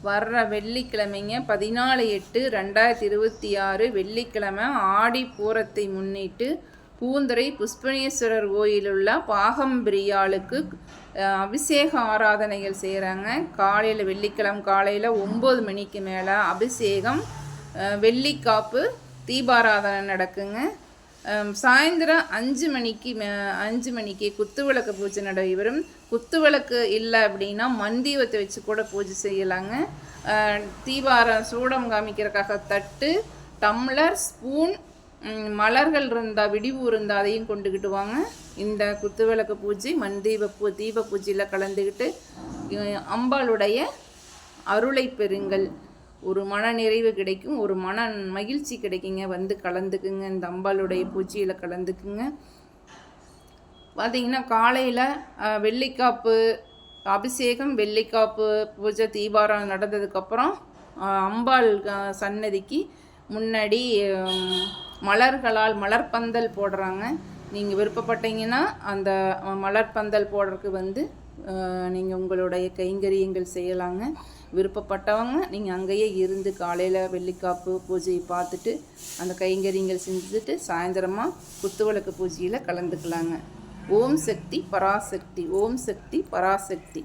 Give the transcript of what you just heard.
வர்ற வெள்ளிக்கிழமைங்க 14/8/2026 வெள்ளிக்கிழமை ஆடி பூரத்தை முன்னிட்டு பூந்துறை புஷ்பனேஸ்வரர் கோயிலுள்ள பாகம்பிரியாளுக்கு அபிஷேக ஆராதனைகள் செய்கிறாங்க. காலையில் வெள்ளிக்கிழமை காலையில் 9 மணிக்கு மேலே அபிஷேகம், வெள்ளிக்காப்பு, தீபாராதனை நடக்குங்க. சாயந்தரம் 5 மணிக்கு குத்துவிளக்கு பூஜை நடைபெறும். குத்துவிளக்கு இல்லை அப்படின்னா மண்தீபத்தை வச்சு கூட பூஜை செய்யலாங்க. சூடம் காமிக்கிறதுக்காக தட்டு, டம்ளர், ஸ்பூன், மலர்கள் இருந்தால், விடிவு இருந்தால் அதையும் கொண்டுக்கிட்டு வாங்க. இந்த குத்துவிளக்கு பூஜை தீப பூஜையில் கலந்துக்கிட்டு அம்பாளுடைய அருளை பெறுங்கள். ஒரு மன நிறைவு கிடைக்கும், ஒரு மன மகிழ்ச்சி கிடைக்குங்க. வந்து கலந்துக்குங்க, இந்த அம்பாளுடைய பூஜையில் கலந்துக்குங்க. பார்த்திங்கன்னா காலையில் வெள்ளிக்காப்பு அபிஷேகம், வெள்ளிக்காப்பு பூஜை, தீபாராதனை நடந்ததுக்கப்புறம் அம்பாள் சன்னதிக்கு முன்னாடி மலர்களால் மலர்பந்தல் போடுறாங்க. நீங்கள் விருப்பப்பட்டீங்கன்னா அந்த மலர்பந்தல் போடுறதுக்கு நீங்கள் உங்களுடைய கைங்கரியங்கள் செய்யலாங்க. விருப்பப்பட்டவங்க நீங்கள் அங்கேயே இருந்து காலையில் வெள்ளிக்காப்பு பூஜையை பார்த்துட்டு அந்த கைங்கரியங்கள் செஞ்சுட்டு சாயந்தரமாக குத்துவிளக்கு பூஜையில் கலந்துக்கலாங்க. ஓம் சக்தி பராசக்தி, ஓம் சக்தி பராசக்தி.